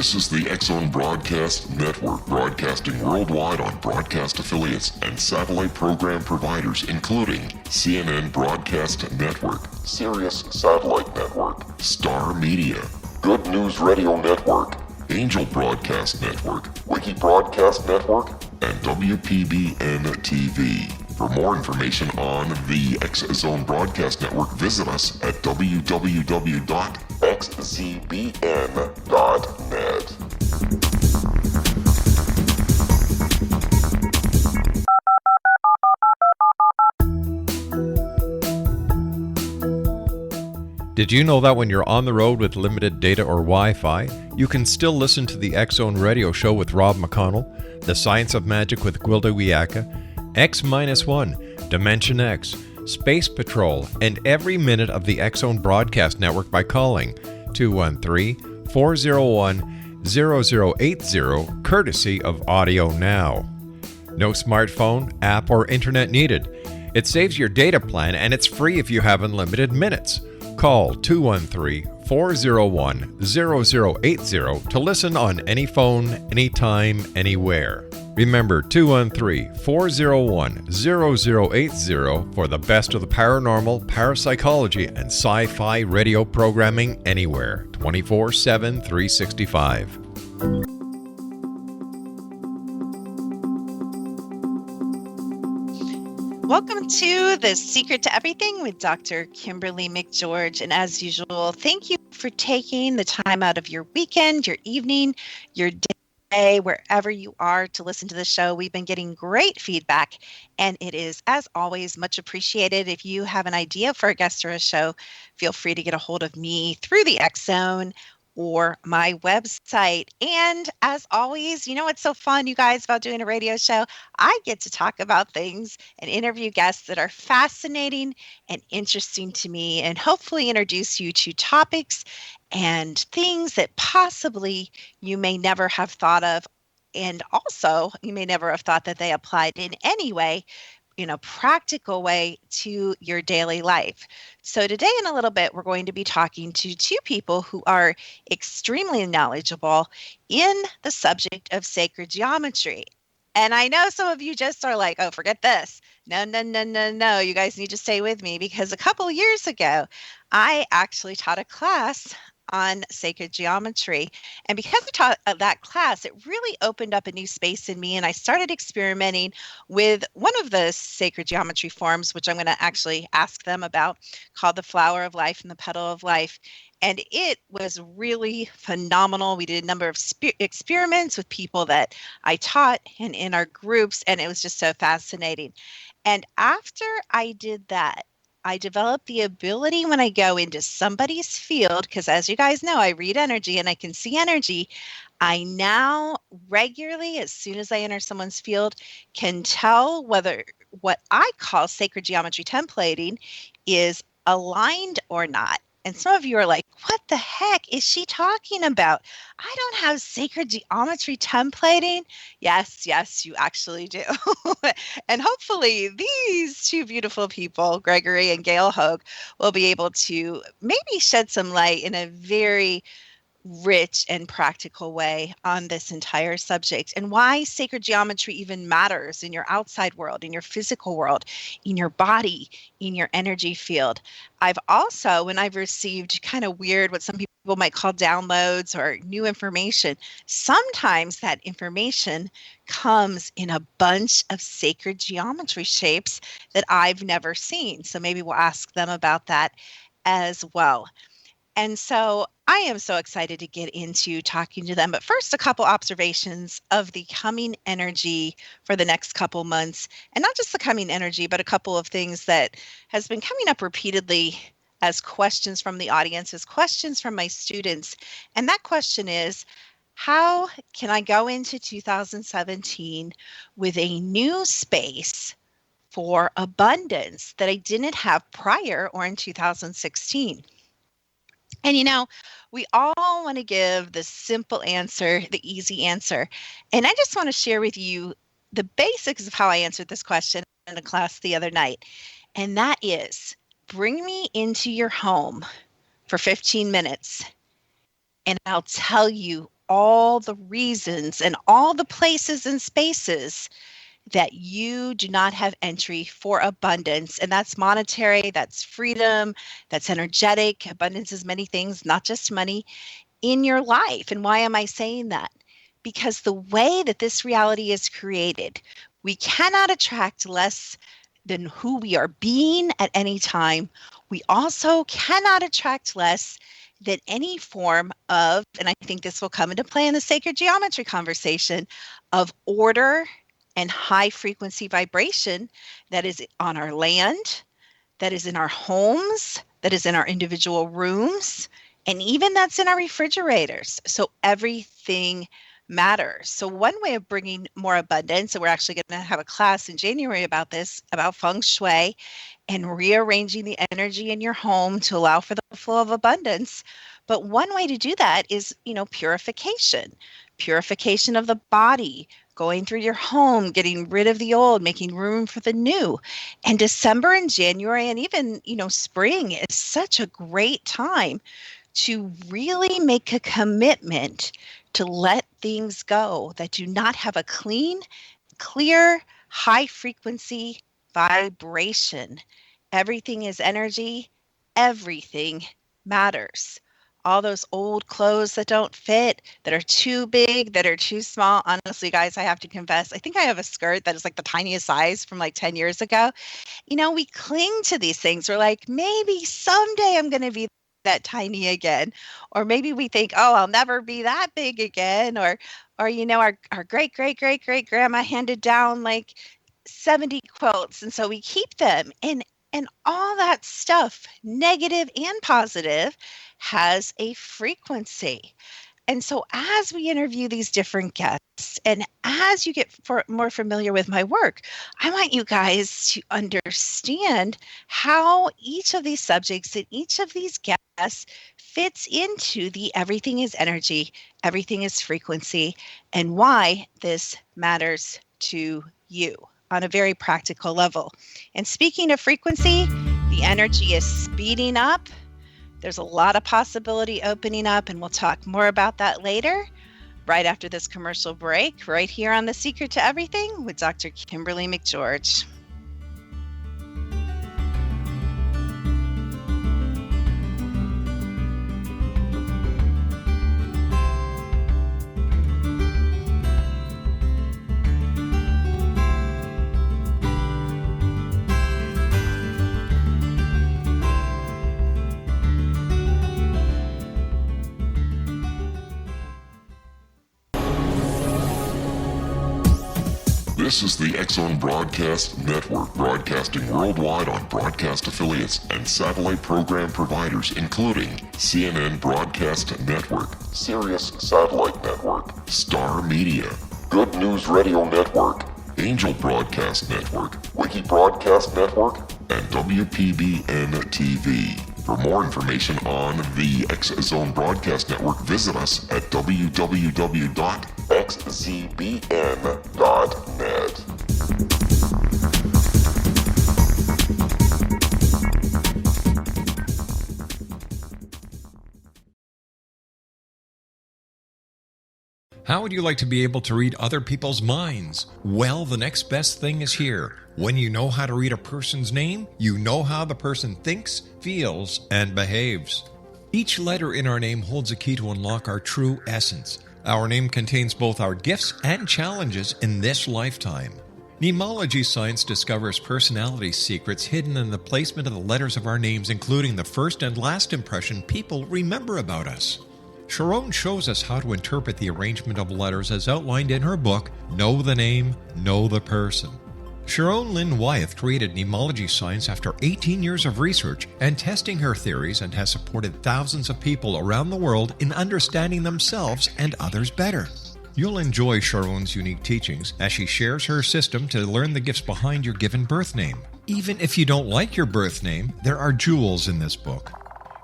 This is the X-Zone Broadcast Network, broadcasting worldwide on broadcast affiliates and satellite program providers, including CNN Broadcast Network, Sirius Satellite Network, Star Media, Good News Radio Network, Angel Broadcast Network, Wiki Broadcast Network, and WPBN TV. For more information on the X-Zone Broadcast Network, visit us at www.xzbn.net. Did you know that when you're on the road with limited data or Wi-Fi, you can still listen to the X-Zone Radio Show with Rob McConnell, The Science of Magic with Gwilda Wiyaka, X-1, Dimension X, Space Patrol, and every minute of the X-Zone Broadcast Network by calling 213-401-0080, courtesy of Audio Now. No smartphone, app, or internet needed. It saves your data plan and it's free if you have unlimited minutes. Call 213-401-0080 to listen on any phone, anytime, anywhere. Remember 213-401-0080 for the best of the paranormal, parapsychology, and sci-fi radio programming anywhere, 24/7, 365. Welcome to The Secret to Everything with Dr. Kimberly McGeorge. And as usual, thank you for taking the time out of your weekend, your evening, your day, wherever you are to listen to the show. We've been getting great feedback, and it is, as always, much appreciated. If you have an idea for a guest or a show, feel free to get a hold of me through the X-Zone or my website. And as always, you know what's so fun, you guys, about doing a radio show? I get to talk about things and interview guests that are fascinating and interesting to me, and hopefully introduce you to topics and things that possibly you may never have thought of. And also, you may never have thought that they applied in any way, in a practical way, to your daily life. So today, in a little bit, we're going to be talking to two people who are extremely knowledgeable in the subject of sacred geometry. And I know some of you just are like, oh, forget this. No. You guys need to stay with me, because a couple years ago, I actually taught a class on sacred geometry. And because I taught that class, it really opened up a new space in me. And I started experimenting with one of the sacred geometry forms, which I'm going to actually ask them about, called the flower of life and the petal of life. And it was really phenomenal. We did a number of experiments with people that I taught and in our groups, and it was just so fascinating. And after I did that, I developed the ability, when I go into somebody's field, because as you guys know, I read energy and I can see energy. I now regularly, as soon as I enter someone's field, can tell whether what I call sacred geometry templating is aligned or not. And some of you are like, what the heck is she talking about? I don't have sacred geometry templating. Yes, you actually do. And hopefully these two beautiful people, Gregory and Gail Hoag, will be able to maybe shed some light in a very rich and practical way on this entire subject, and why sacred geometry even matters in your outside world, in your physical world, in your body, in your energy field. I've also, when I've received kind of weird, what some people might call downloads or new information, sometimes that information comes in a bunch of sacred geometry shapes that I've never seen. So maybe we'll ask them about that as well. And so I am so excited to get into talking to them. But first, a couple observations of the coming energy for the next couple months. And not just the coming energy, but a couple of things that has been coming up repeatedly as questions from the audience, as questions from my students. And that question is, how can I go into 2017 with a new space for abundance that I didn't have prior or in 2016? And you know, we all want to give the simple answer, the easy answer. And I just want to share with you the basics of how I answered this question in a class the other night. And that is, bring me into your home for 15 minutes and I'll tell you all the reasons and all the places and spaces that you do not have entry for abundance. And that's monetary, that's freedom, that's energetic. Abundance is many things, not just money, in your life. And why am I saying that? Because the way that this reality is created, we cannot attract less than who we are being at any time. We also cannot attract less than any form of, and I think this will come into play in the sacred geometry conversation, of order and high frequency vibration that is on our land, that is in our homes, that is in our individual rooms, and even that's in our refrigerators. So everything matters. So one way of bringing more abundance, and we're actually going to have a class in January about this, about feng shui and rearranging the energy in your home to allow for the flow of abundance. But one way to do that is, purification of the body, going through your home, getting rid of the old, making room for the new. And December and January and even, spring is such a great time to really make a commitment to let things go that do not have a clean, clear, high frequency vibration. Everything is energy. Everything matters. All those old clothes that don't fit, that are too big, that are too small. Honestly, guys, I have to confess, I think I have a skirt that is like the tiniest size from like 10 years ago. We cling to these things. We're like, maybe someday I'm going to be that tiny again. Or maybe we think, oh, I'll never be that big again. Or our great, great, great, great grandma handed down like 70 quilts. And so we keep them. And all that stuff, negative and positive, has a frequency. And so as we interview these different guests and as you get more familiar with my work, I want you guys to understand how each of these subjects and each of these guests fits into the everything is energy, everything is frequency, and why this matters to you on a very practical level. And speaking of frequency, the energy is speeding up. There's a lot of possibility opening up, and we'll talk more about that later, right after this commercial break, right here on The Secret to Everything with Dr. Kimberly McGeorge. This is the X-Zone Broadcast Network, broadcasting worldwide on broadcast affiliates and satellite program providers, including CNN Broadcast Network, Sirius Satellite Network, Star Media, Good News Radio Network, Angel Broadcast Network, Wiki Broadcast Network, and WPBN TV. For more information on the X-Zone Broadcast Network, visit us at www.xzbn.net. How would you like to be able to read other people's minds? Well, the next best thing is here. When you know how to read a person's name, you know how the person thinks, feels, and behaves. Each letter in our name holds a key to unlock our true essence. Our name contains both our gifts and challenges in this lifetime. Mnemology science discovers personality secrets hidden in the placement of the letters of our names, including the first and last impression people remember about us. Sharon shows us how to interpret the arrangement of letters as outlined in her book, Know the Name, Know the Person. Sharon Lynn Wyeth created mnemology science after 18 years of research and testing her theories, and has supported thousands of people around the world in understanding themselves and others better. You'll enjoy Sharon's unique teachings as she shares her system to learn the gifts behind your given birth name. Even if you don't like your birth name, there are jewels in this book.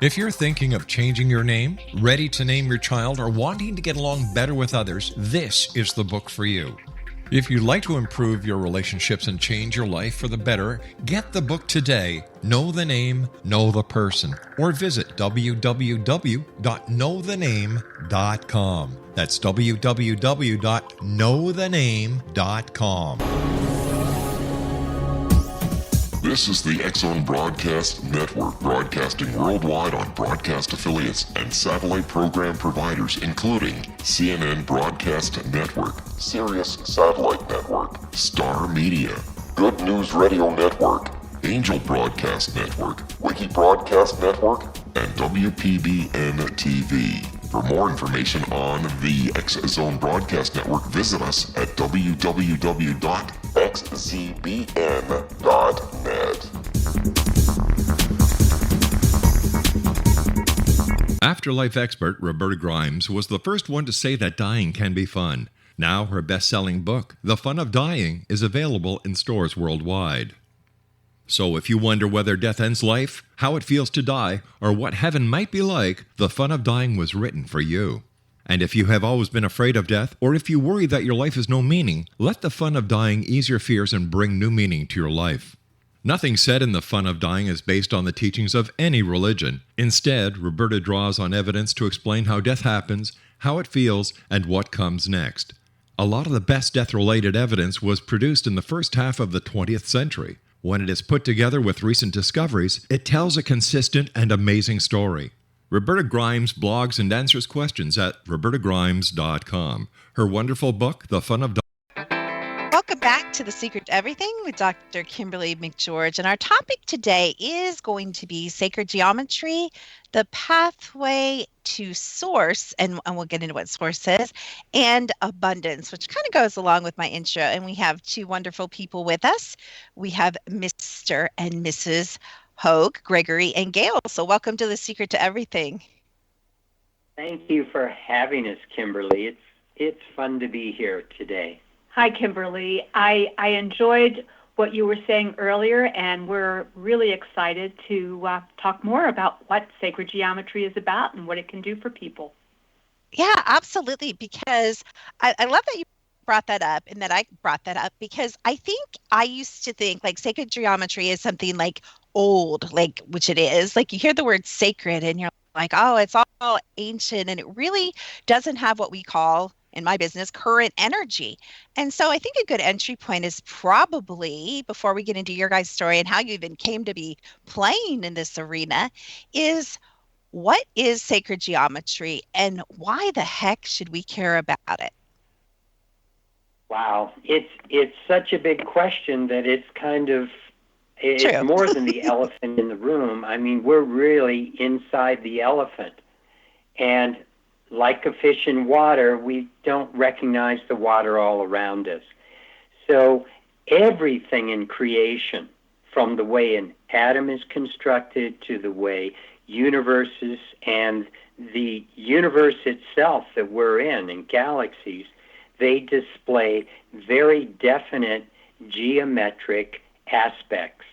If you're thinking of changing your name, ready to name your child, or wanting to get along better with others, this is the book for you. If you'd like to improve your relationships and change your life for the better, get the book today, Know the Name, Know the Person, or visit www.knowthename.com. That's www.knowthename.com. This is the X-Zone Broadcast Network, broadcasting worldwide on broadcast affiliates and satellite program providers, including CNN Broadcast Network, Sirius Satellite Network, Star Media, Good News Radio Network, Angel Broadcast Network, Wiki Broadcast Network, and WPBN TV. For more information on the X-Zone Broadcast Network, visit us at www.xzbn.net. Afterlife expert Roberta Grimes was the first one to say that dying can be fun. Now her best-selling book, The Fun of Dying, is available in stores worldwide. So if you wonder whether death ends life, how it feels to die, or what heaven might be like, The Fun of Dying was written for you. And if you have always been afraid of death, or if you worry that your life has no meaning, let The Fun of Dying ease your fears and bring new meaning to your life. Nothing said in The Fun of Dying is based on the teachings of any religion. Instead, Roberta draws on evidence to explain how death happens, how it feels, and what comes next. A lot of the best death-related evidence was produced in the first half of the 20th century. When it is put together with recent discoveries, it tells a consistent and amazing story. Roberta Grimes blogs and answers questions at robertagrimes.com. Her wonderful book, The Fun of Dying. Welcome back to The Secret to Everything with Dr. Kimberly McGeorge. And our topic today is going to be sacred geometry, the pathway to source, and we'll get into what source is, and abundance, which kind of goes along with my intro. And we have two wonderful people with us. We have Mr. and Mrs. Hoag, Gregory and Gail. So welcome to The Secret to Everything. Thank you for having us, Kimberly. It's fun to be here today. Hi, Kimberly. I enjoyed what you were saying earlier, and we're really excited to talk more about what sacred geometry is about and what it can do for people. Yeah, absolutely, because I love that you brought that up and that I brought that up, because I think I used to think like sacred geometry is something like old, like, which it is. Like you hear the word sacred and you're like, oh, it's all ancient, and it really doesn't have what we call, in my business, current energy. And so I think a good entry point is probably, before we get into your guys' story and how you even came to be playing in this arena, is what is sacred geometry and why the heck should we care about it? Wow, it's such a big question that it's True. more than the elephant in the room. I mean, we're really inside the elephant. And like a fish in water, we don't recognize the water all around us. So everything in creation, from the way an atom is constructed to the way universes and the universe itself that we're in and galaxies, they display very definite geometric aspects.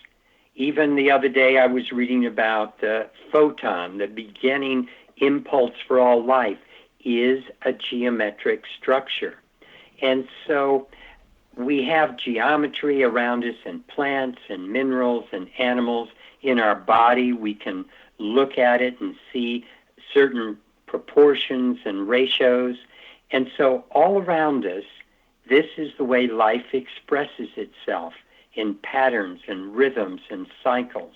Even the other day I was reading about the photon, the beginning impulse for all life is a geometric structure. And so we have geometry around us in plants and minerals and animals. In our body, we can look at it and see certain proportions and ratios. And so all around us, this is the way life expresses itself in patterns and rhythms and cycles.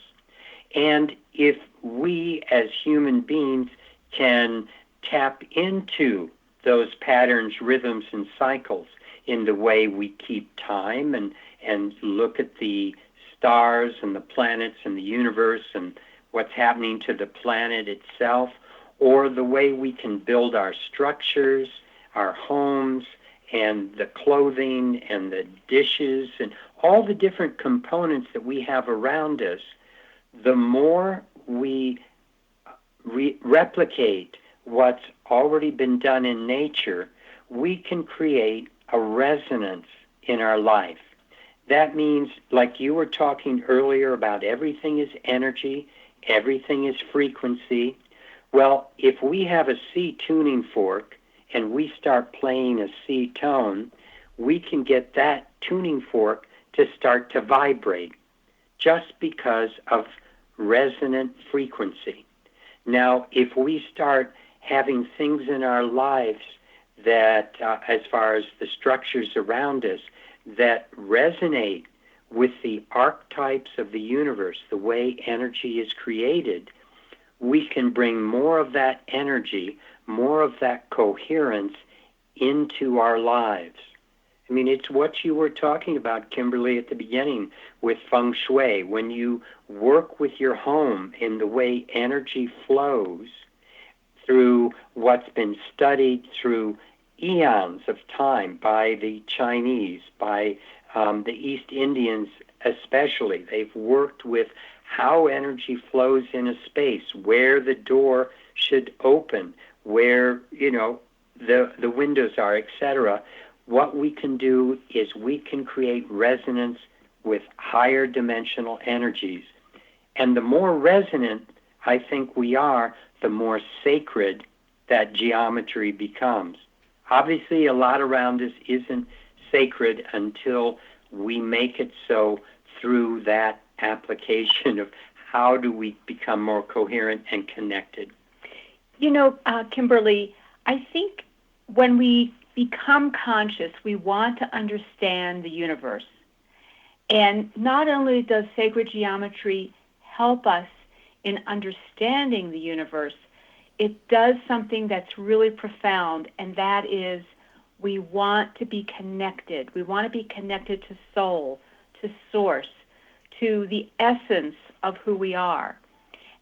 And if we as human beings can tap into those patterns, rhythms, and cycles in the way we keep time and look at the stars and the planets and the universe and what's happening to the planet itself, or the way we can build our structures, our homes, and the clothing and the dishes and all the different components that we have around us, the more we replicate what's already been done in nature, we can create a resonance in our life. That means, like you were talking earlier about everything is energy, everything is frequency. Well, if we have a C tuning fork and we start playing a C tone, we can get that tuning fork to start to vibrate just because of resonant frequency. Now, if we start having things in our lives that, as far as the structures around us, that resonate with the archetypes of the universe, the way energy is created, we can bring more of that energy, more of that coherence into our lives. I mean, it's what you were talking about, Kimberly, at the beginning with feng shui. When you work with your home in the way energy flows through what's been studied through eons of time by the Chinese, by the East Indians especially. They've worked with how energy flows in a space, where the door should open, where, the windows are, etc. What we can do is we can create resonance with higher dimensional energies. And the more resonant I think we are, the more sacred that geometry becomes. Obviously, a lot around us isn't sacred until we make it so through that application of how do we become more coherent and connected. Kimberly, I think when we become conscious, we want to understand the universe. And not only does sacred geometry help us in understanding the universe, it does something that's really profound, and that is we want to be connected. We want to be connected to soul, to source, to the essence of who we are.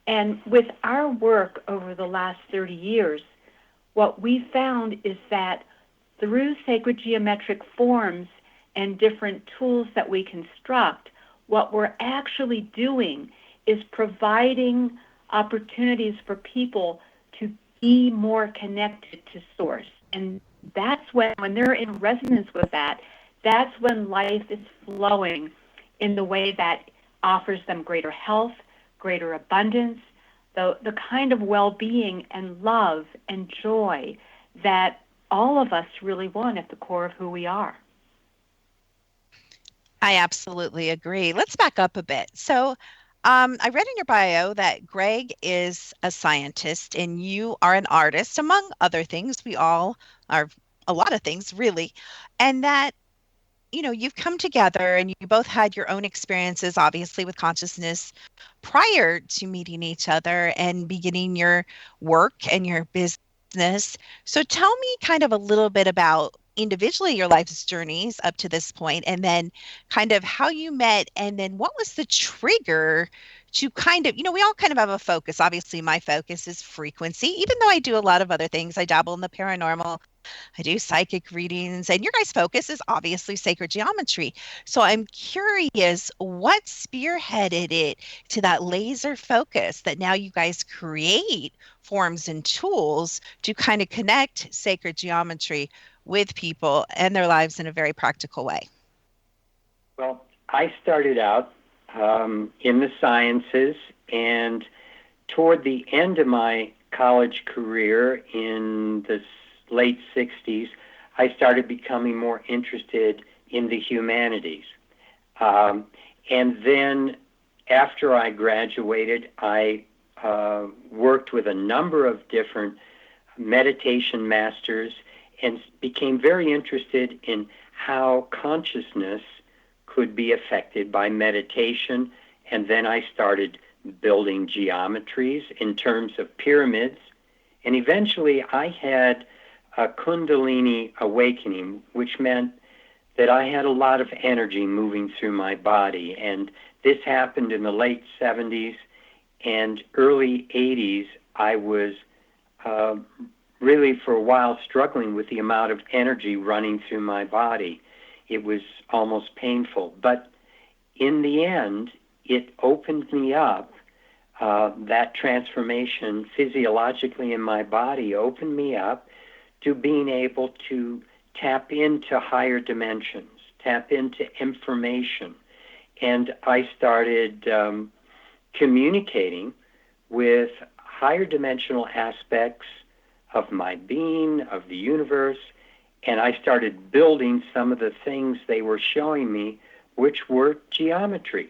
And with our work over the last 30 years, what we found is that through sacred geometric forms and different tools that we construct, what we're actually doing is providing opportunities for people to be more connected to source. And that's when they're in resonance with that, that's when life is flowing in the way that offers them greater health, greater abundance, the kind of well-being and love and joy that all of us really want at the core of who we are. I absolutely agree. Let's back up a bit. So I read in your bio that Greg is a scientist and you are an artist, among other things. We all are a lot of things, really. And that, you've come together and you both had your own experiences, obviously, with consciousness prior to meeting each other and beginning your work and your business. So tell me kind of a little bit about individually your life's journeys up to this point, and then kind of how you met, and then what was the trigger to kind of, we all kind of have a focus. Obviously, my focus is frequency, even though I do a lot of other things. I dabble in the paranormal. I do psychic readings, and your guys' focus is obviously sacred geometry. So I'm curious, what spearheaded it to that laser focus that now you guys create forms and tools to kind of connect sacred geometry with people and their lives in a very practical way? Well, I started out in the sciences, and toward the end of my college career in the late 60s, I started becoming more interested in the humanities. And then after I graduated, I worked with a number of different meditation masters and became very interested in how consciousness could be affected by meditation. And then I started building geometries in terms of pyramids. And eventually I had a Kundalini awakening, which meant that I had a lot of energy moving through my body. And this happened in the late 70s and early 80s. I was really for a while struggling with the amount of energy running through my body. It was almost painful. But in the end, it opened me up. That transformation physiologically in my body opened me up to being able to tap into higher dimensions, tap into information. And I started communicating with higher dimensional aspects of my being, of the universe, and I started building some of the things they were showing me, which were geometries.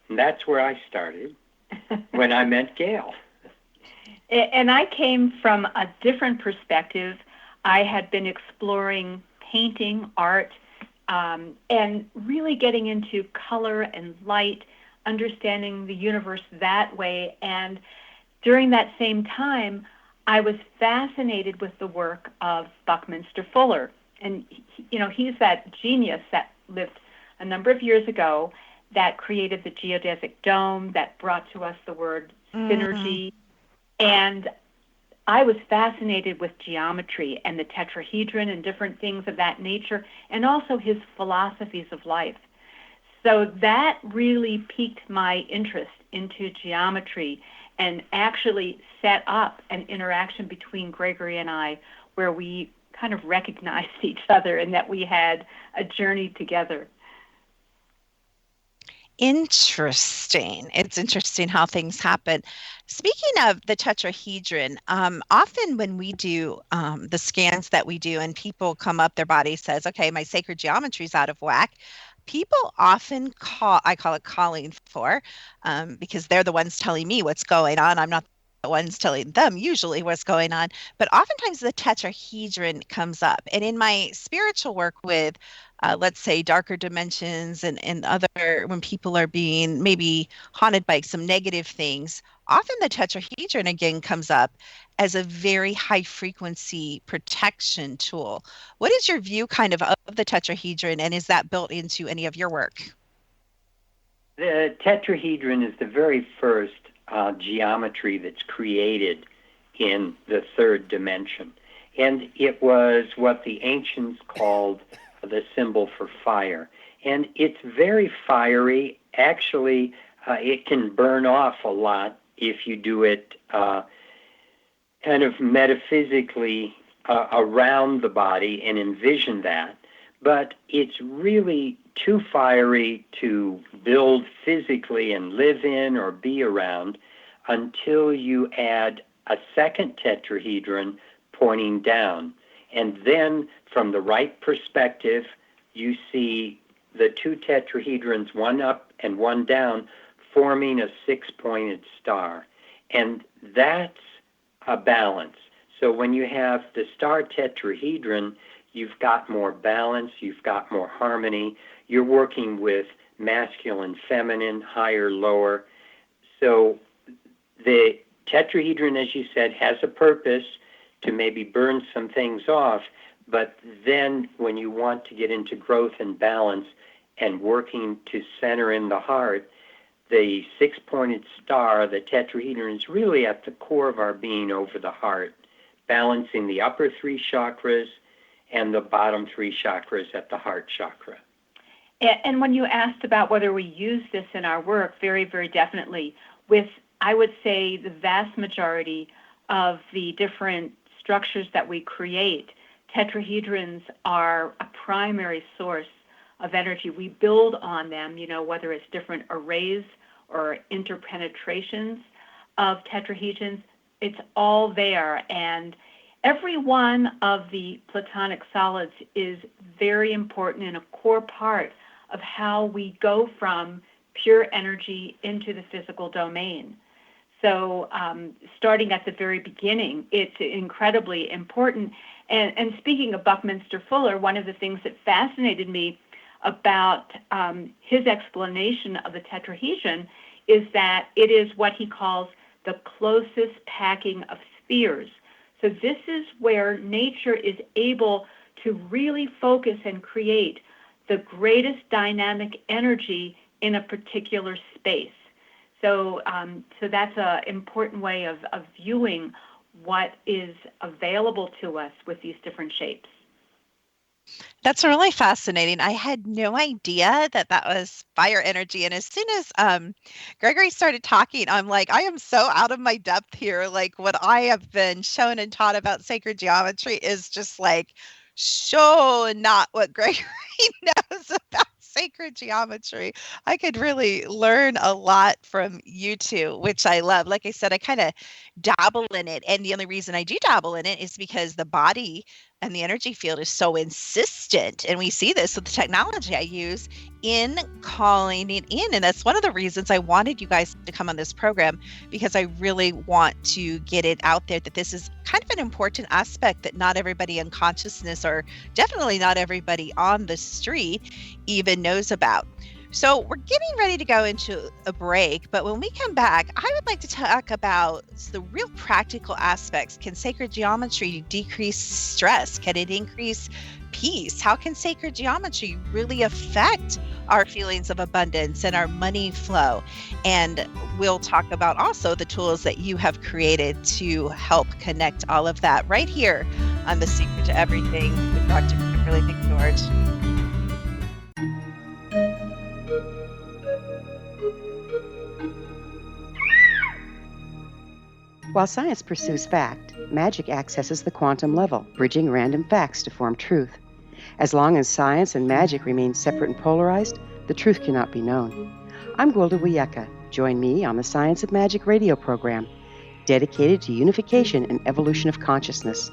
And that's where I started when I met Gail. And I came from a different perspective. I had been exploring painting, art, and really getting into color and light, understanding the universe that way. And during that same time, I was fascinated with the work of Buckminster Fuller. And, he's that genius that lived a number of years ago that created the geodesic dome, that brought to us the word synergy. And I was fascinated with geometry and the tetrahedron and different things of that nature, and also his philosophies of life. So that really piqued my interest into geometry and actually set up an interaction between Gregory and I where we kind of recognized each other and that we had a journey together. Interesting. It's interesting how things happen. Speaking of the tetrahedron, often when we do the scans that we do and people come up, their body says, okay, my sacred geometry is out of whack. People often I call it calling for, because they're the ones telling me what's going on. I'm not the ones telling them usually what's going on, but oftentimes the tetrahedron comes up. And in my spiritual work with let's say darker dimensions and other, when people are being maybe haunted by some negative things, often the tetrahedron again comes up as a very high frequency protection tool. What is your view kind of the tetrahedron, and is that built into any of your work? The tetrahedron is the very first geometry that's created in the third dimension. And it was what the ancients called the symbol for fire. And it's very fiery. Actually, it can burn off a lot if you do it kind of metaphysically around the body and envision that. But it's really too fiery to build physically and live in or be around until you add a second tetrahedron pointing down. And then from the right perspective, you see the two tetrahedrons, one up and one down, forming a six-pointed star. And that's a balance. So when you have the star tetrahedron, you've got more balance, you've got more harmony. You're working with masculine, feminine, higher, lower. So the tetrahedron, as you said, has a purpose to maybe burn some things off, but then when you want to get into growth and balance and working to center in the heart, the six-pointed star, the tetrahedron, is really at the core of our being over the heart, balancing the upper three chakras and the bottom three chakras at the heart chakra. And when you asked about whether we use this in our work, very, very definitely. With, I would say, the vast majority of the different structures that we create, tetrahedrons are a primary source of energy. We build on them, whether it's different arrays or interpenetrations of tetrahedrons, it's all there. And every one of the platonic solids is very important and a core part of how we go from pure energy into the physical domain. So starting at the very beginning, it's incredibly important. And speaking of Buckminster Fuller, one of the things that fascinated me about his explanation of the tetrahedron is that it is what he calls the closest packing of spheres. So this is where nature is able to really focus and create the greatest dynamic energy in a particular space. So that's an important way of viewing what is available to us with these different shapes. That's really fascinating. I had no idea that was fire energy. And as soon as Gregory started talking, I'm like, I am so out of my depth here. Like what I have been shown and taught about sacred geometry is just like so not what Gregory knows about sacred geometry. I could really learn a lot from you two, which I love. Like I said, I kind of dabble in it. And the only reason I do dabble in it is because the body and the energy field is so insistent. And we see this with the technology I use in calling it in. And that's one of the reasons I wanted you guys to come on this program, because I really want to get it out there that this is kind of an important aspect that not everybody in consciousness, or definitely not everybody on the street, even knows about. So we're getting ready to go into a break, but when we come back, I would like to talk about the real practical aspects. Can sacred geometry decrease stress? Can it increase peace? How can sacred geometry really affect our feelings of abundance and our money flow? And we'll talk about also the tools that you have created to help connect all of that right here on The Secret to Everything with Dr. Kimberly McGeorge. While science pursues fact, magic accesses the quantum level, bridging random facts to form truth. As long as science and magic remain separate and polarized, the truth cannot be known. I'm Gwilda Wiyaka. Join me on the Science of Magic radio program, dedicated to unification and evolution of consciousness.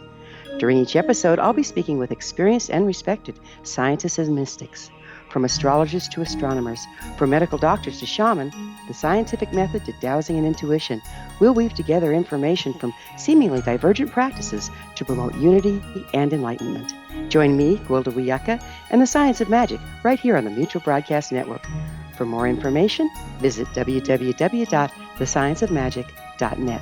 During each episode, I'll be speaking with experienced and respected scientists and mystics. From astrologers to astronomers, from medical doctors to shaman, the scientific method to dowsing and intuition, we'll weave together information from seemingly divergent practices to promote unity and enlightenment. Join me, Gwilda Wiyaka, and the Science of Magic right here on the Mutual Broadcast Network. For more information, visit www.thescienceofmagic.net.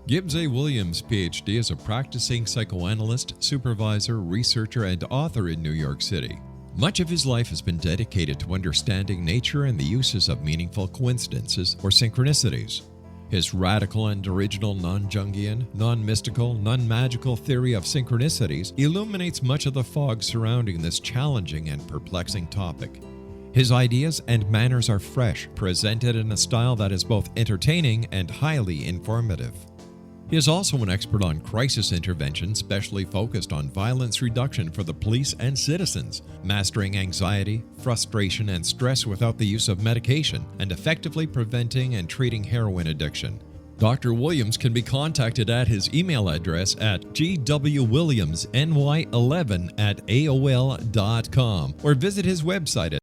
Gibbs A. Williams, Ph.D., is a practicing psychoanalyst, supervisor, researcher, and author in New York City. Much of his life has been dedicated to understanding nature and the uses of meaningful coincidences or synchronicities. His radical and original non-Jungian, non-mystical, non-magical theory of synchronicities illuminates much of the fog surrounding this challenging and perplexing topic. His ideas and manners are fresh, presented in a style that is both entertaining and highly informative. He is also an expert on crisis intervention, specially focused on violence reduction for the police and citizens, mastering anxiety, frustration, and stress without the use of medication, and effectively preventing and treating heroin addiction. Dr. Williams can be contacted at his email address at gwwilliamsny11@aol.com or visit his website at.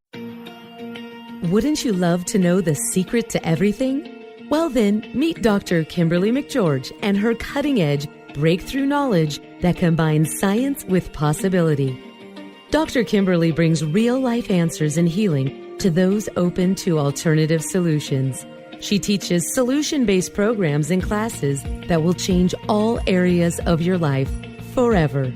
Wouldn't you love to know the secret to everything? Well then, meet Dr. Kimberly McGeorge and her cutting-edge breakthrough knowledge that combines science with possibility. Dr. Kimberly brings real-life answers and healing to those open to alternative solutions. She teaches solution-based programs and classes that will change all areas of your life forever.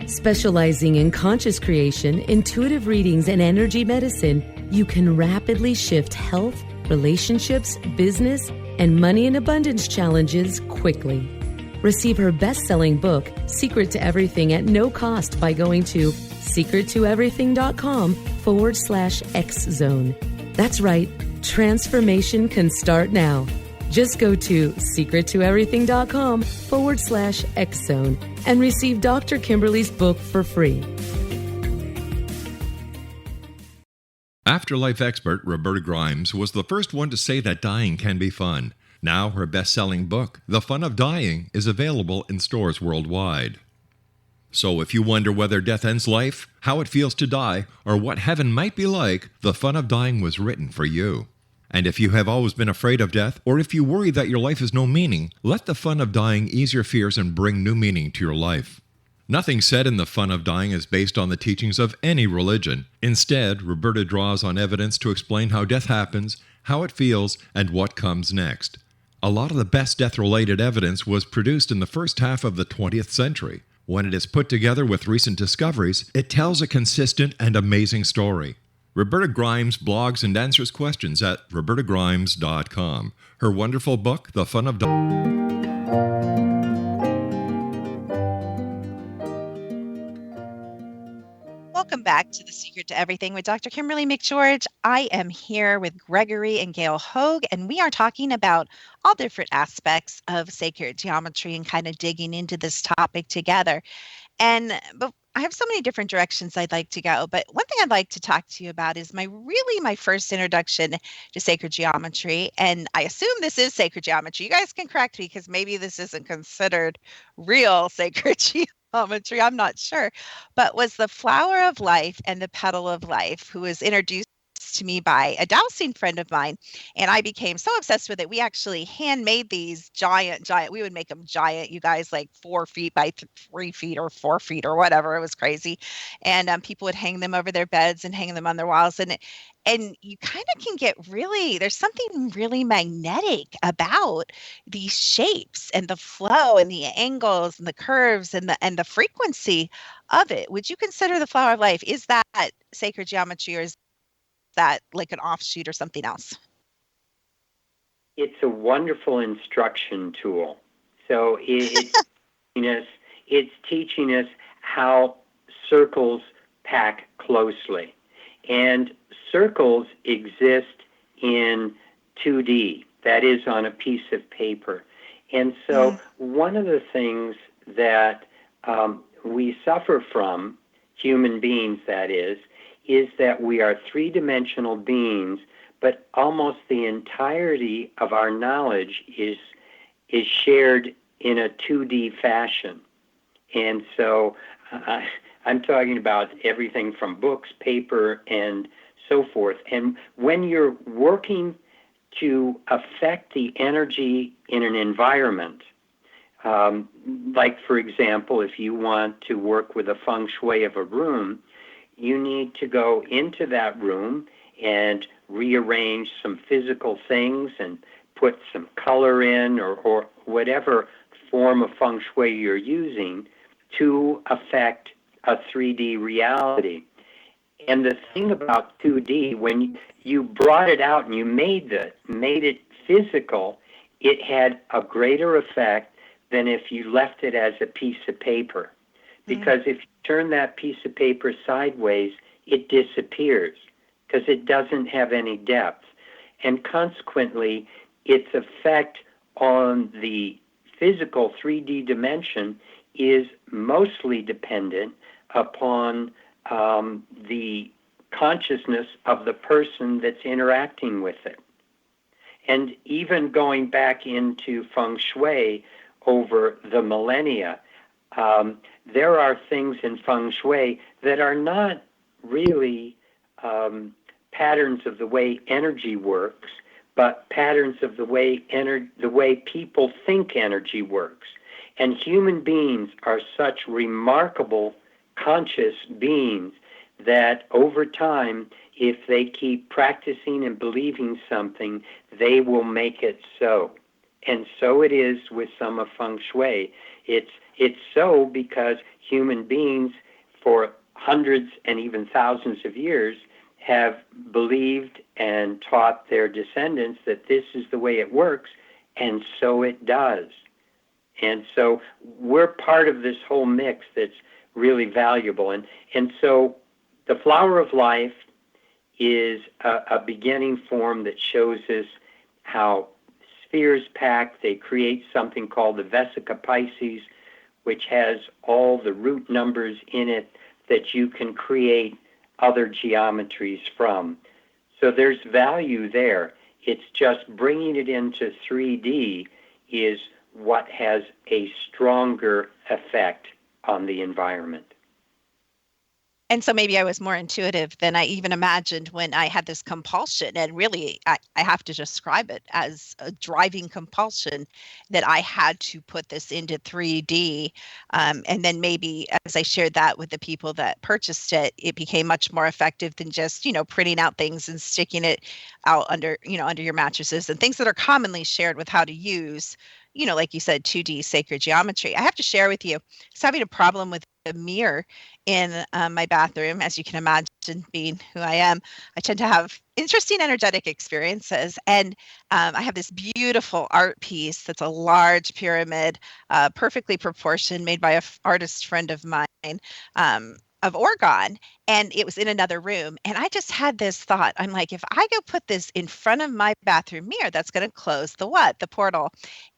Specializing in conscious creation, intuitive readings, and energy medicine, you can rapidly shift health, relationships, business, and money and abundance challenges quickly. Receive her best-selling book, Secret to Everything, at no cost by going to secrettoeverything.com/X-Zone. That's right, transformation can start now. Just go to secrettoeverything.com/X-Zone and receive Dr. Kimberly's book for free. Afterlife expert Roberta Grimes was the first one to say that dying can be fun. Now her best-selling book, The Fun of Dying, is available in stores worldwide. So if you wonder whether death ends life, how it feels to die, or what heaven might be like, The Fun of Dying was written for you. And if you have always been afraid of death, or if you worry that your life has no meaning, let The Fun of Dying ease your fears and bring new meaning to your life. Nothing said in The Fun of Dying is based on the teachings of any religion. Instead, Roberta draws on evidence to explain how death happens, how it feels, and what comes next. A lot of the best death-related evidence was produced in the first half of the 20th century. When it is put together with recent discoveries, it tells a consistent and amazing story. Roberta Grimes blogs and answers questions at robertagrimes.com. Her wonderful book, The Fun of Dying. Welcome back to The Secret to Everything with Dr. Kimberly McGeorge. I am here with Gregory and Gail Hoag, and we are talking about all different aspects of sacred geometry and kind of digging into this topic together. And I have so many different directions I'd like to go, but one thing I'd like to talk to you about is my first introduction to sacred geometry. And I assume this is sacred geometry. You guys can correct me because maybe this isn't considered real sacred geometry. I'm not sure. But was the flower of life and the petal of life, who was introduced to me by a dowsing friend of mine, and I became so obsessed with it. We actually handmade these giant. We would make them giant, you guys, like 4 feet by 3 feet or 4 feet or whatever. It was crazy, and people would hang them over their beds and hang them on their walls, and you kind of can get really. There's something really magnetic about these shapes and the flow and the angles and the curves and the frequency of it. Would you consider the flower of life? Is that sacred geometry, or is that like an offshoot or something else? It's a wonderful instruction tool. So it's teaching us how circles pack closely. And circles exist in 2D, that is on a piece of paper. And so one of the things that we suffer from, human beings that is that we are three-dimensional beings, but almost the entirety of our knowledge is shared in a 2D fashion. And so I'm talking about everything from books, paper, and so forth. And when you're working to affect the energy in an environment, like, for example, if you want to work with the feng shui of a room, you need to go into that room and rearrange some physical things and put some color in or whatever form of feng shui you're using to affect a 3D reality. And the thing about 2D, when you brought it out and you made it physical, it had a greater effect than if you left it as a piece of paper. Because if you turn that piece of paper sideways, it disappears because it doesn't have any depth. And consequently, its effect on the physical 3D dimension is mostly dependent upon the consciousness of the person that's interacting with it. And even going back into feng shui over the millennia, there are things in feng shui that are not really patterns of the way energy works, but patterns of the way people think energy works. And human beings are such remarkable conscious beings that over time, if they keep practicing and believing something, they will make it so. And so it is with some of feng shui. It's so because human beings for hundreds and even thousands of years have believed and taught their descendants that this is the way it works, and so it does. And so we're part of this whole mix that's really valuable. And so the flower of life is a beginning form that shows us how spheres pack. They create something called the Vesica Pisces, which has all the root numbers in it that you can create other geometries from. So there's value there. It's just bringing it into 3D is what has a stronger effect on the environment. And so maybe I was more intuitive than I even imagined when I had this compulsion. And really, I have to describe it as a driving compulsion that I had to put this into 3D. And then maybe as I shared that with the people that purchased it, it became much more effective than just, printing out things and sticking it out under your mattresses and things that are commonly shared with how to use, like you said, 2D sacred geometry. I have to share with you, I was having a problem with a mirror in my bathroom. As you can imagine, being who I am, I tend to have interesting energetic experiences. And I have this beautiful art piece that's a large pyramid, perfectly proportioned, made by an artist friend of mine, of Oregon. And it was in another room. And I just had this thought. I'm like, if I go put this in front of my bathroom mirror, that's going to close the what? The portal.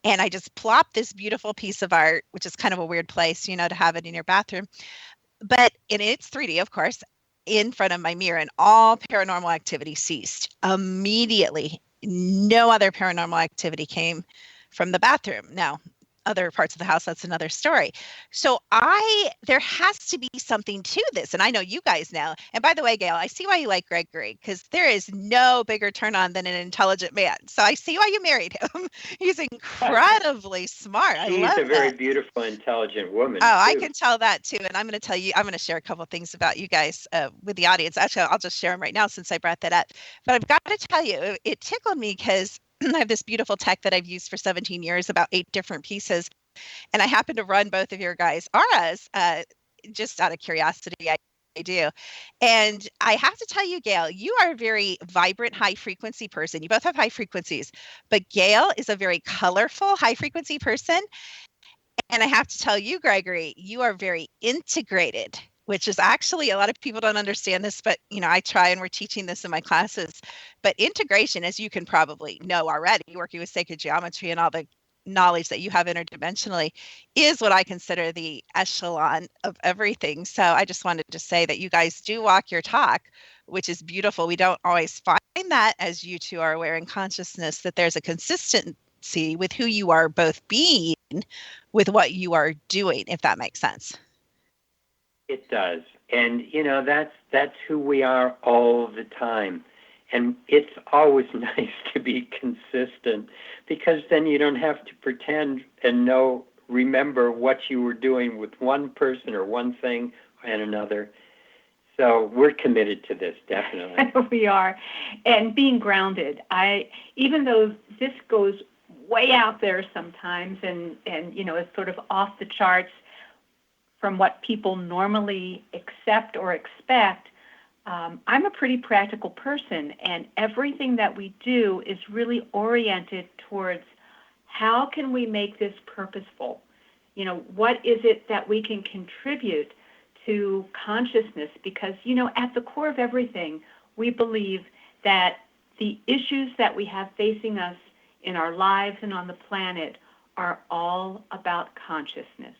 And I just plopped this beautiful piece of art, which is kind of a weird place, to have it in your bathroom. but in its 3D, of course, in front of my mirror, and all paranormal activity ceased immediately. No other paranormal activity came from the bathroom. Now, other parts of the house, that's another story. So there has to be something to this. And I know you guys know. And by the way, Gail, I see why you like Gregory, because there is no bigger turn on than an intelligent man. So I see why you married him. He's incredibly smart. I She's love a very that. beautiful, intelligent woman, Oh, too. I can tell that too. And I'm going to tell you, I'm going to share a couple things about you guys with the audience. Actually, I'll just share them right now since I brought that up. But I've got to tell you, it tickled me because I have this beautiful tech that I've used for 17 years, about 8 different pieces. And I happen to run both of your guys' auras just out of curiosity. I do. And I have to tell you, Gail, you are a very vibrant, high frequency person. You both have high frequencies, but Gail is a very colorful, high frequency person. And I have to tell you, Gregory, you are very integrated, which is actually, a lot of people don't understand this, but I try, and we're teaching this in my classes. But integration, as you can probably know already, working with sacred geometry and all the knowledge that you have interdimensionally, is what I consider the echelon of everything. So I just wanted to say that you guys do walk your talk, which is beautiful. We don't always find that, as you two are aware in consciousness, that there's a consistency with who you are both being with what you are doing, if that makes sense. It does. And, that's who we are all the time. And it's always nice to be consistent, because then you don't have to pretend and remember what you were doing with one person or one thing and another. So we're committed to this, definitely. We are. And being grounded. Even though this goes way out there sometimes and it's sort of off the charts from what people normally accept or expect, I'm a pretty practical person, and everything that we do is really oriented towards how can we make this purposeful? What is it that we can contribute to consciousness? Because, at the core of everything, we believe that the issues that we have facing us in our lives and on the planet are all about consciousness.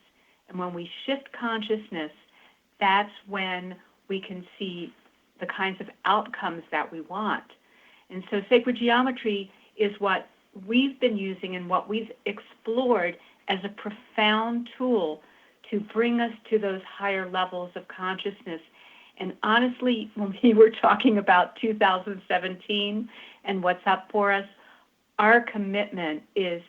And when we shift consciousness, that's when we can see the kinds of outcomes that we want. And so sacred geometry is what we've been using and what we've explored as a profound tool to bring us to those higher levels of consciousness. And honestly, when we were talking about 2017 and what's up for us, our commitment is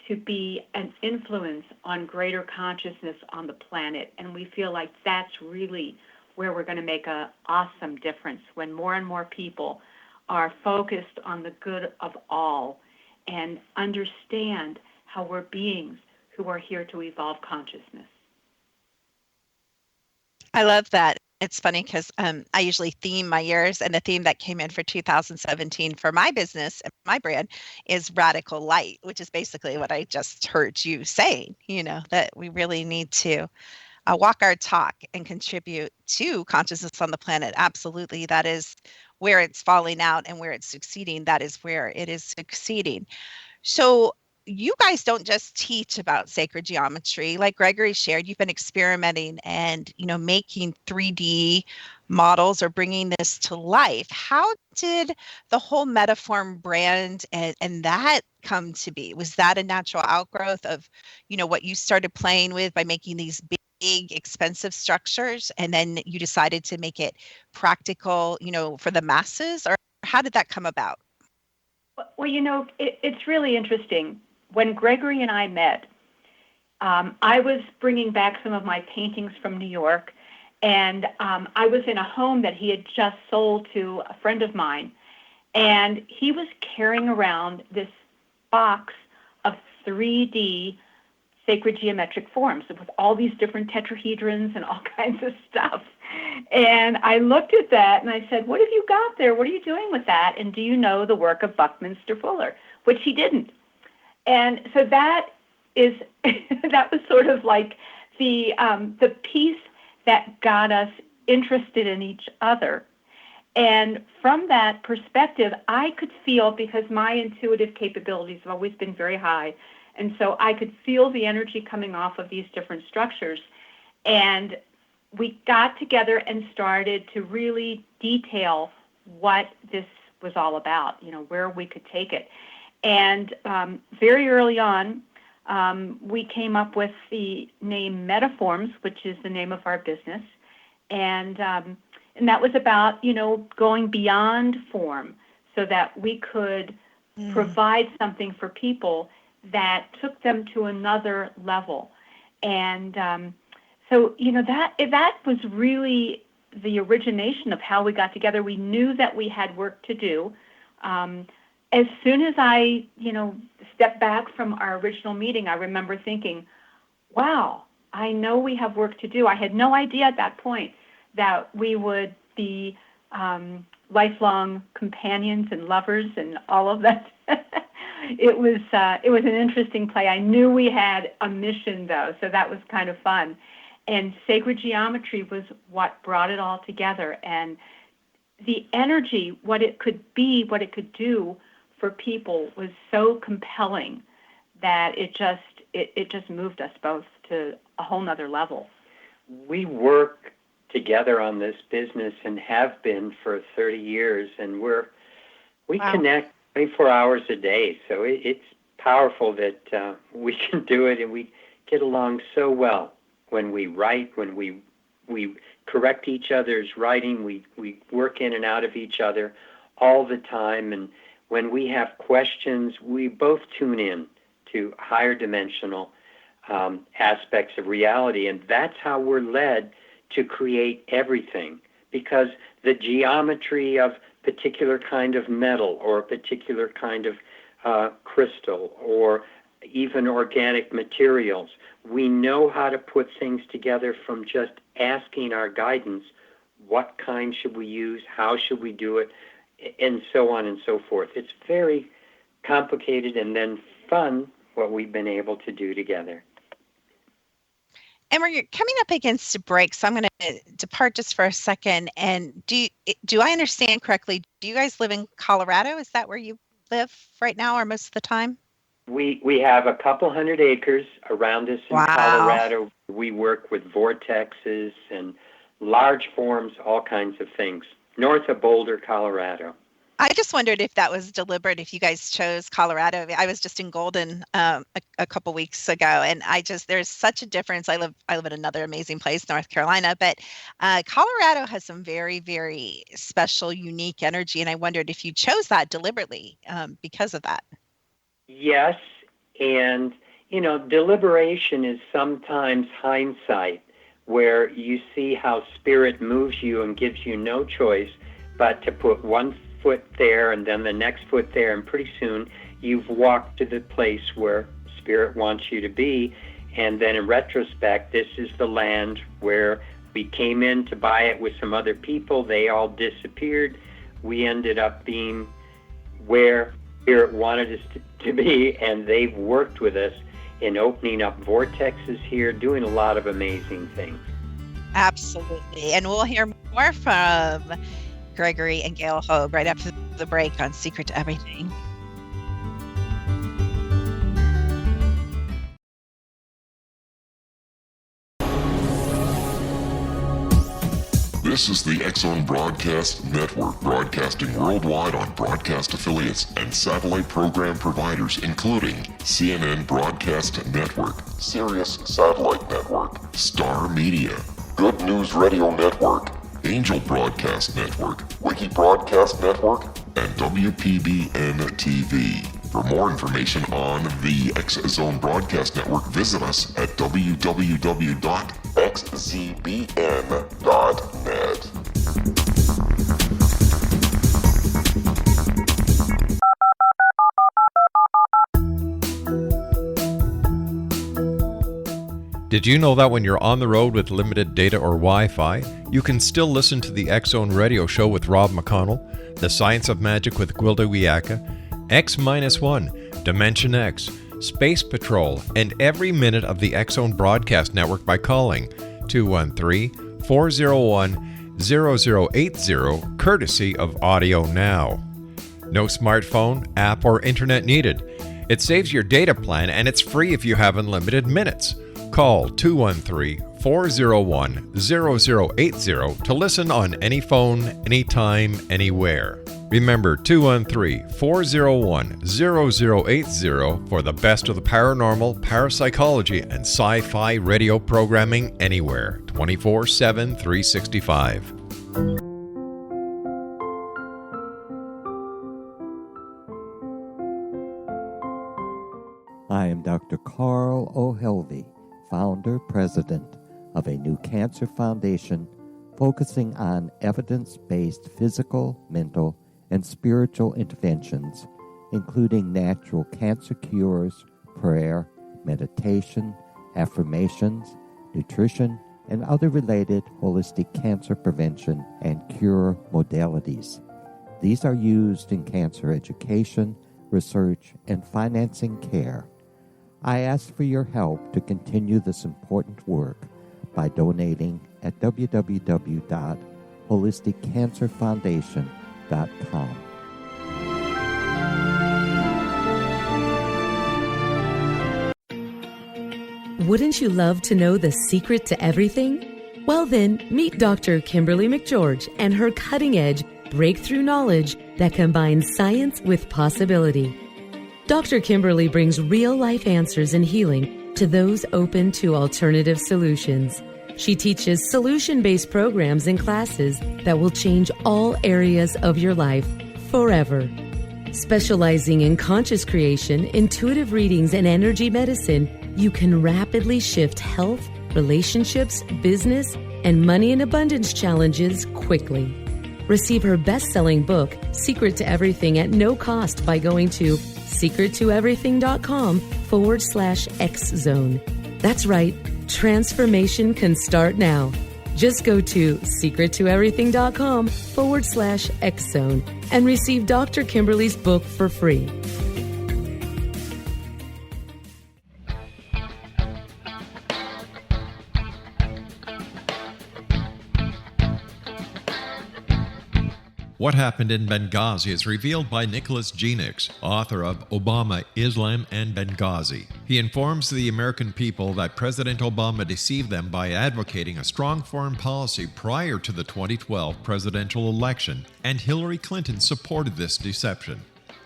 to be an influence on greater consciousness on the planet. And we feel like that's really where we're going to make an awesome difference, when more and more people are focused on the good of all and understand how we're beings who are here to evolve consciousness. I love that. It's funny because I usually theme my years, and the theme that came in for 2017 for my business and my brand is radical light, which is basically what I just heard you saying, that we really need to walk our talk and contribute to consciousness on the planet. Absolutely. That is where it's falling out, and where it's succeeding, that is where it is succeeding. So you guys don't just teach about sacred geometry. Like Gregory shared, you've been experimenting and, making 3D models or bringing this to life. How did the whole Metaform brand and that come to be? Was that a natural outgrowth of, what you started playing with by making these big, expensive structures, and then you decided to make it practical, for the masses? Or how did that come about? Well, it's really interesting. When Gregory and I met, I was bringing back some of my paintings from New York, and I was in a home that he had just sold to a friend of mine, and he was carrying around this box of 3D sacred geometric forms with all these different tetrahedrons and all kinds of stuff. And I looked at that and I said, "What have you got there? What are you doing with that? And do you know the work of Buckminster Fuller?" Which he didn't. And so that was sort of like the piece that got us interested in each other. And from that perspective, I could feel, because my intuitive capabilities have always been very high, and so I could feel the energy coming off of these different structures. And we got together and started to really detail what this was all about, where we could take it. And very early on, we came up with the name Metaforms, which is the name of our business. And that was about, going beyond form so that we could provide something for people that took them to another level. And so, that was really the origination of how we got together. We knew that we had work to do. As soon as I, stepped back from our original meeting, I remember thinking, wow, I know we have work to do. I had no idea at that point that we would be lifelong companions and lovers and all of that. It was an interesting play. I knew we had a mission, though, so that was kind of fun. And sacred geometry was what brought it all together. And the energy, what it could be, what it could do for people was so compelling that it just moved us both to a whole nother level. We work together on this business and have been for 30 years, and we connect 24 hours a day. So it's powerful that we can do it, and we get along so well when we write, when we correct each other's writing, we work in and out of each other all the time. And when we have questions, we both tune in to higher dimensional aspects of reality. And that's how we're led to create everything, because the geometry of particular kind of metal or a particular kind of crystal or even organic materials, we know how to put things together from just asking our guidance, what kind should we use, how should we do it, and so on and so forth. It's very complicated and then fun what we've been able to do together. And we're coming up against a break, so I'm going to depart just for a second. And do I understand correctly? Do you guys live in Colorado? Is that where you live right now, or most of the time? We have a couple hundred acres around us in Colorado. We work with vortexes and large forms, all kinds of things. North of Boulder, Colorado. I just wondered if that was deliberate, if you guys chose Colorado. I was just in Golden a couple weeks ago, and there's such a difference. I live in another amazing place, North Carolina, but Colorado has some very, very special, unique energy, and I wondered if you chose that deliberately because of that. Yes, and deliberation is sometimes hindsight, where you see how spirit moves you and gives you no choice but to put one foot there and then the next foot there, and pretty soon you've walked to the place where spirit wants you to be. And then in retrospect, this is the land where we came in to buy it with some other people. They all disappeared. We ended up being where spirit wanted us to be, and they've worked with us in opening up vortexes here, doing a lot of amazing things. Absolutely. And we'll hear more from Gregory and Gail Hoag right after the break on Secret to Everything. This is the X-Zone Broadcast Network, broadcasting worldwide on broadcast affiliates and satellite program providers, including CNN Broadcast Network, Sirius Satellite Network, Star Media, Good News Radio Network, Angel Broadcast Network, Wiki Broadcast Network, and WPBN TV. For more information on the X-Zone Broadcast Network, visit us at www.xzbn.net. Did you know that when you're on the road with limited data or Wi-Fi, you can still listen to the X-Zone Radio Show with Rob McConnell, The Science of Magic with Gwilda Wiyaka, X-1, Dimension X, Space Patrol, and every minute of the X-Zone Broadcast Network by calling 213-401-0080, courtesy of Audio Now. No smartphone, app, or internet needed. It saves your data plan, and it's free if you have unlimited minutes. Call 213 213-401-0080 to listen on any phone, anytime, anywhere. Remember 213-401-0080 for the best of the paranormal, parapsychology, and sci-fi radio programming anywhere, 24/7, 365. I am Dr. Carl O'Helvey, founder, president of a new cancer foundation focusing on evidence-based physical, mental, and spiritual interventions, including natural cancer cures, prayer, meditation, affirmations, nutrition, and other related holistic cancer prevention and cure modalities. These are used in cancer education, research, and financing care. I ask for your help to continue this important work by donating at www.holisticcancerfoundation.com. Wouldn't you love to know the secret to everything? Well then, meet Dr. Kimberly McGeorge and her cutting-edge breakthrough knowledge that combines science with possibility. Dr. Kimberly brings real-life answers and healing to those open to alternative solutions. She teaches solution-based programs and classes that will change all areas of your life forever. Specializing in conscious creation, intuitive readings, and energy medicine, you can rapidly shift health, relationships, business, and money and abundance challenges quickly. Receive her best-selling book, Secret to Everything, at no cost by going to secrettoeverything.com/X-Zone. That's right. Transformation can start now. Just go to secrettoeverything.com/X-Zone and receive Dr. Kimberly's book for free. What Happened in Benghazi is revealed by Nicholas Genix, author of Obama, Islam, and Benghazi. He informs the American people that President Obama deceived them by advocating a strong foreign policy prior to the 2012 presidential election, and Hillary Clinton supported this deception.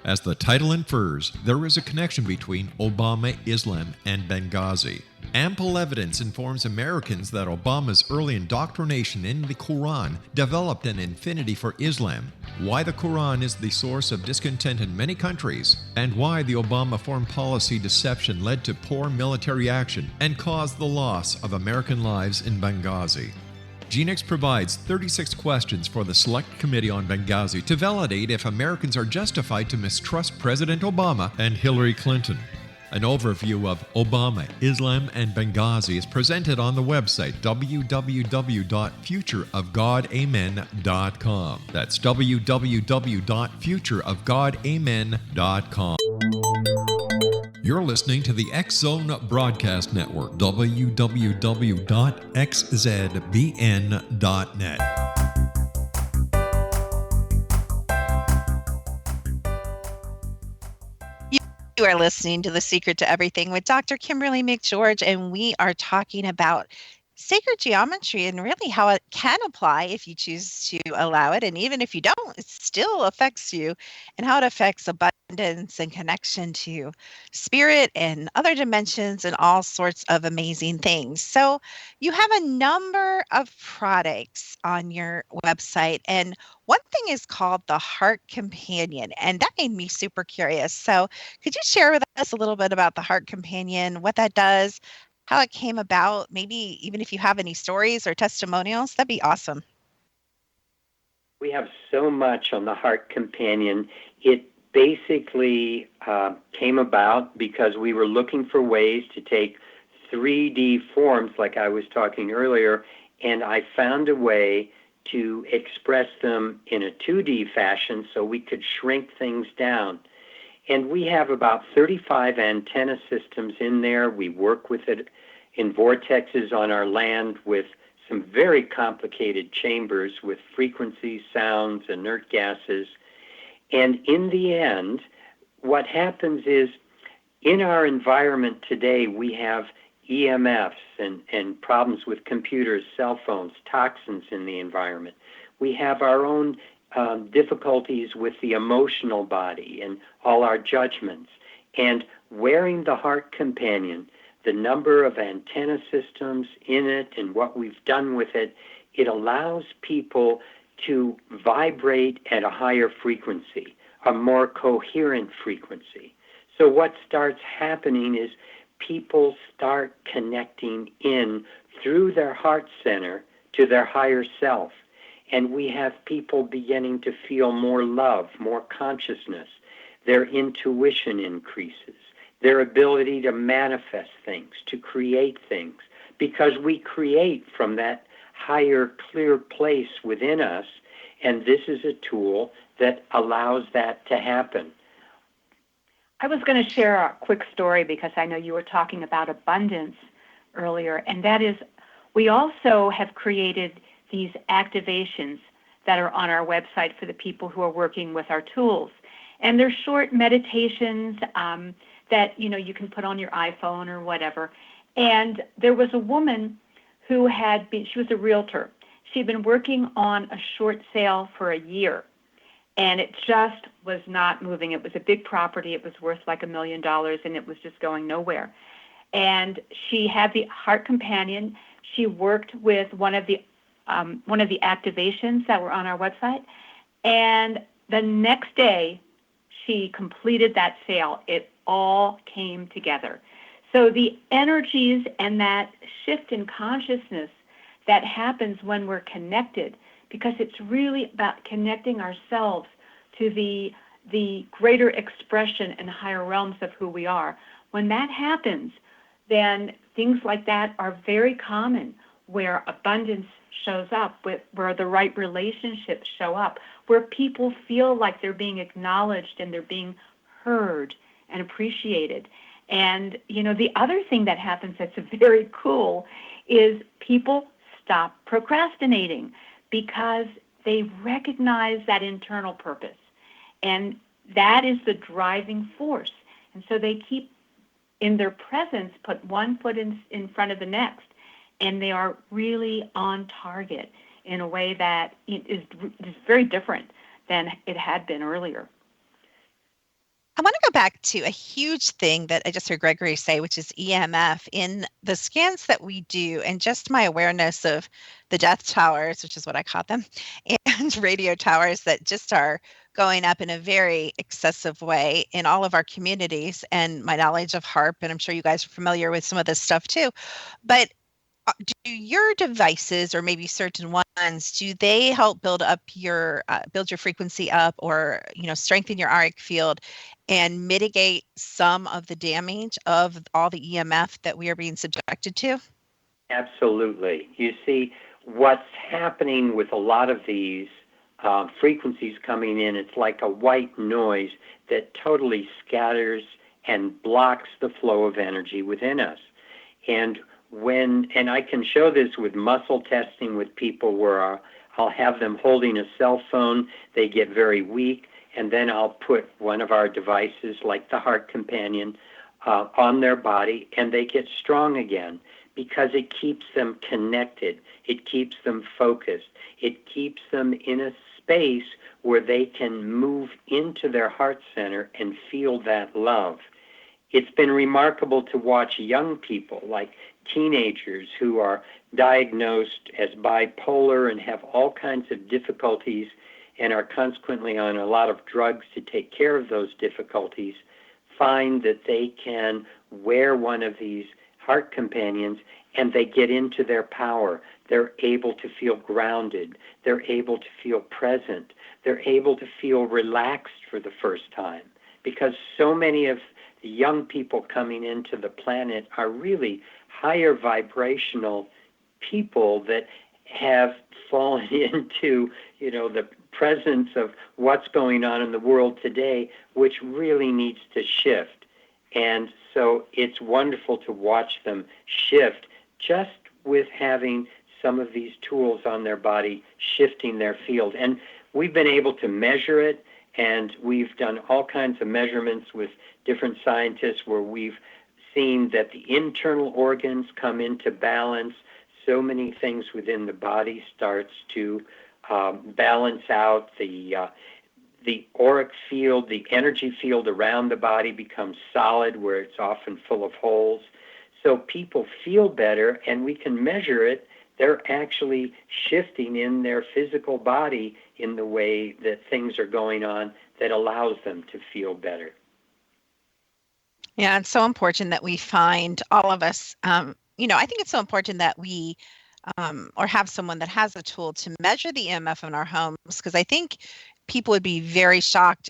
As the title infers, there is a connection between Obama, Islam, and Benghazi. Ample evidence informs Americans that Obama's early indoctrination in the Quran developed an affinity for Islam, why the Quran is the source of discontent in many countries, and why the Obama foreign policy deception led to poor military action and caused the loss of American lives in Benghazi. Genix provides 36 questions for the Select Committee on Benghazi to validate if Americans are justified to mistrust President Obama and Hillary Clinton. An overview of Obama, Islam, and Benghazi is presented on the website www.futureofgodamen.com. That's www.futureofgodamen.com. You're listening to the X-Zone Broadcast Network, www.xzbn.net. You are listening to The Secret to Everything with Dr. Kimberly McGeorge, and we are talking about sacred geometry and really how it can apply if you choose to allow it. And even if you don't, it still affects you, and how it affects abundance and connection to spirit and other dimensions and all sorts of amazing things. So you have a number of products on your website, and one thing is called the Heart Companion, and that made me super curious. So could you share with us a little bit about the Heart Companion, what that does, how it came about, maybe even if you have any stories or testimonials? That'd be awesome. We have so much on the Heart Companion. It basically came about because we were looking for ways to take 3D forms, like I was talking earlier, and I found a way to express them in a 2D fashion so we could shrink things down. And we have about 35 antenna systems in there. We work with it in vortexes on our land with some very complicated chambers with frequencies, sounds, inert gases. And in the end, what happens is in our environment today, we have EMFs and problems with computers, cell phones, toxins in the environment. We have our own difficulties with the emotional body and all our judgments. And wearing the heart companion, the number of antenna systems in it and what we've done with it, it allows people to vibrate at a higher frequency, a more coherent frequency. So what starts happening is people start connecting in through their heart center to their higher self. And we have people beginning to feel more love, more consciousness. Their intuition increases, their ability to manifest things, to create things, because we create from that higher, clear place within us, and this is a tool that allows that to happen. I was going to share a quick story because I know you were talking about abundance earlier, and that is we also have created these activations that are on our website for the people who are working with our tools. And they're short meditations that, you can put on your iPhone or whatever. And there was a woman who she was a realtor. She'd been working on a short sale for a year, and it just was not moving. It was a big property. It was worth like $1 million, and it was just going nowhere. And she had the heart companion. She worked with one of the activations that were on our website, and the next day she completed that sale. It all came together. So the energies and that shift in consciousness that happens when we're connected, because it's really about connecting ourselves to the greater expression and higher realms of who we are. When that happens, then things like that are very common, where abundance shows up, where the right relationships show up, where people feel like they're being acknowledged and they're being heard and appreciated. And, the other thing that happens that's very cool is people stop procrastinating because they recognize that internal purpose. And that is the driving force. And so they keep, in their presence, put one foot in front of the next. And they are really on target in a way that is very different than it had been earlier. I want to go back to a huge thing that I just heard Gregory say, which is EMF. In the scans that we do, and just my awareness of the death towers, which is what I call them, and radio towers that just are going up in a very excessive way in all of our communities, and my knowledge of HARP, and I'm sure you guys are familiar with some of this stuff too. But do your devices, or maybe certain ones, do they help build your frequency up, or strengthen your auric field and mitigate some of the damage of all the EMF that we are being subjected to? Absolutely. You see, what's happening with a lot of these frequencies coming in, it's like a white noise that totally scatters and blocks the flow of energy within us. And I can show this with muscle testing with people where I'll have them holding a cell phone, they get very weak, and then I'll put one of our devices like the Heart Companion on their body, and they get strong again because it keeps them connected, it keeps them focused, it keeps them in a space where they can move into their heart center and feel that love. It's been remarkable to watch young people, like teenagers who are diagnosed as bipolar and have all kinds of difficulties and are consequently on a lot of drugs to take care of those difficulties, find that they can wear one of these heart companions and they get into their power. They're able to feel grounded. They're able to feel present. They're able to feel relaxed for the first time, because so many of the young people coming into the planet are really higher vibrational people that have fallen into, the presence of what's going on in the world today, which really needs to shift. And so it's wonderful to watch them shift just with having some of these tools on their body, shifting their field. And we've been able to measure it, and we've done all kinds of measurements with different scientists where we've seen that the internal organs come into balance. So many things within the body starts to balance out. The auric field, the energy field around the body becomes solid where it's often full of holes. So people feel better, and we can measure it. They're actually shifting in their physical body in the way that things are going on that allows them to feel better. Yeah, it's so important that we find all of us, I think it's so important that we or have someone that has a tool to measure the EMF in our homes, because I think people would be very shocked.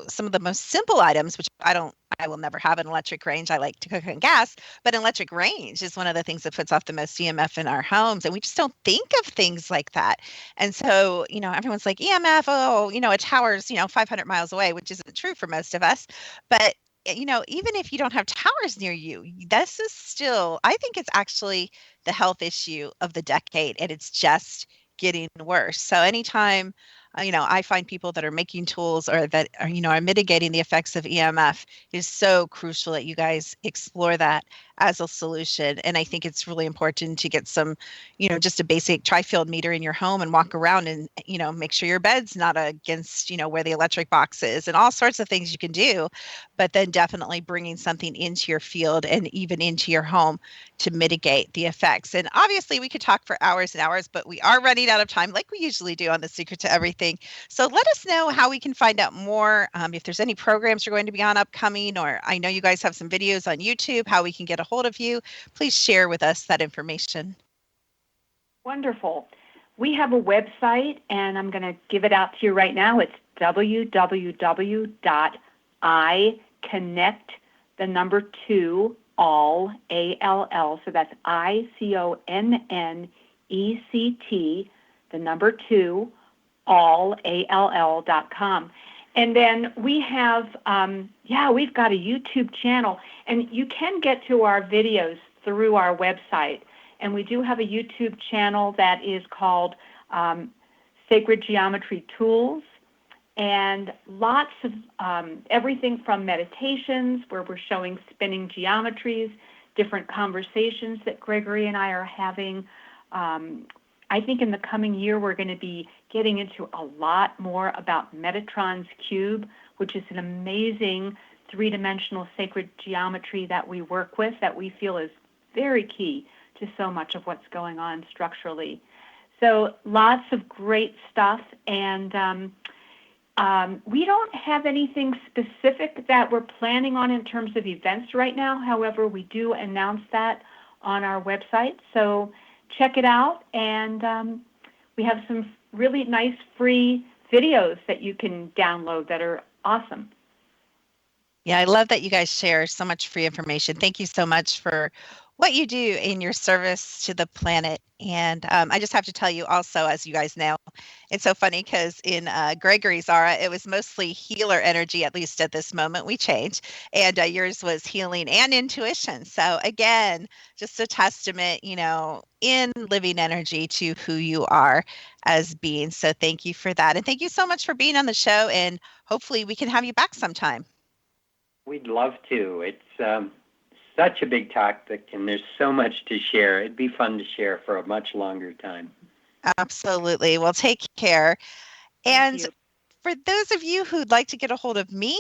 Some of the most simple items, which I will never have an electric range. I like to cook on gas, but an electric range is one of the things that puts off the most EMF in our homes. And we just don't think of things like that. And so, everyone's like EMF, a tower's, 500 miles away, which isn't true for most of us. But even if you don't have towers near you, this is still, I think it's actually the health issue of the decade, and it's just getting worse. So anytime, I find people that are making tools or that are mitigating the effects of EMF, it is so crucial that you guys explore that as a solution. And I think it's really important to get some, just a basic tri-field meter in your home and walk around and, make sure your bed's not against, where the electric box is, and all sorts of things you can do. But then definitely bringing something into your field and even into your home to mitigate the effects. And obviously we could talk for hours and hours, but we are running out of time like we usually do on The Secret to Everything. So let us know how we can find out more. If there's any programs you're going to be on upcoming, or I know you guys have some videos on YouTube, how we can get a hold of you. Please share with us that information. Wonderful. We have a website, and I'm going to give it out to you right now. It's www.iconnect2all, A-L-L. So that's ICONNECT, 2, all, ALL.com. And then we have, we've got a YouTube channel, and you can get to our videos through our website. And we do have a YouTube channel that is called Sacred Geometry Tools, and lots of everything from meditations where we're showing spinning geometries, different conversations that Gregory and I are having. I think in the coming year, we're going to be getting into a lot more about Metatron's Cube, which is an amazing three-dimensional sacred geometry that we work with that we feel is very key to so much of what's going on structurally. So lots of great stuff. And we don't have anything specific that we're planning on in terms of events right now. However, we do announce that on our website. So check it out, and we have some really nice free videos that you can download that are awesome. Yeah, I love that you guys share so much free information. Thank you so much for what you do in your service to the planet. And I just have to tell you also, as you guys know, it's so funny because in Gregory's aura, it was mostly healer energy, at least at this moment. We changed. And yours was healing and intuition. So again, just a testament, in living energy to who you are as beings. So thank you for that. And thank you so much for being on the show. And hopefully we can have you back sometime. We'd love to. It's such a big topic, and there's so much to share. It'd be fun to share for a much longer time. Absolutely. Well, take care. And Thank you. for those of you who'd like to get a hold of me,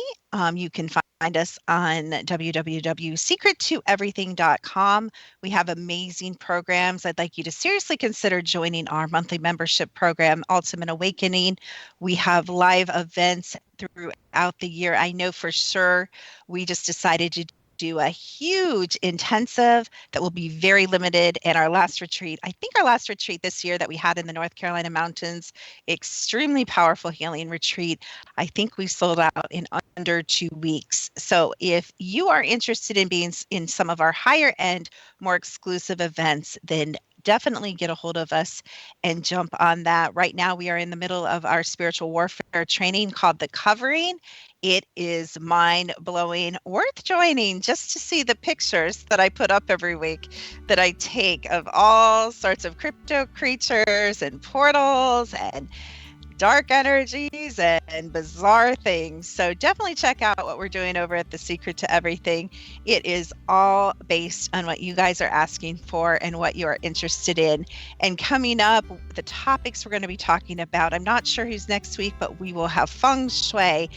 you can find us on www.secrettoeverything.com. We have amazing programs. I'd like you to seriously consider joining our monthly membership program, Ultimate Awakening. We have live events throughout the year. I know for sure we just decided to do a huge intensive that will be very limited. And our last retreat, I think our last retreat this year that we had in the North Carolina mountains, extremely powerful healing retreat. I think we sold out in under 2 weeks. So if you are interested in being in some of our higher end, more exclusive events, then definitely get a hold of us and jump on that. Right now, we are in the middle of our spiritual warfare training called The Covering. It is mind-blowing, worth joining just to see the pictures that I put up every week that I take of all sorts of crypto creatures and portals and dark energies and bizarre things. So definitely check out what we're doing over at The Secret to Everything. It is all based on what you guys are asking for and what you are interested in. And coming up, the topics we're going to be talking about, I'm not sure who's next week, but we will have feng shui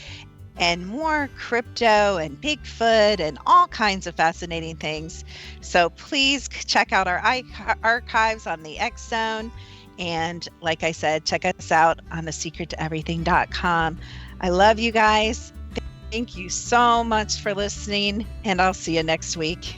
and more crypto and Bigfoot and all kinds of fascinating things. So please check out our archives on the X Zone. And like I said, check us out on thesecrettoeverything.com. I love you guys. Thank you so much for listening, and I'll see you next week.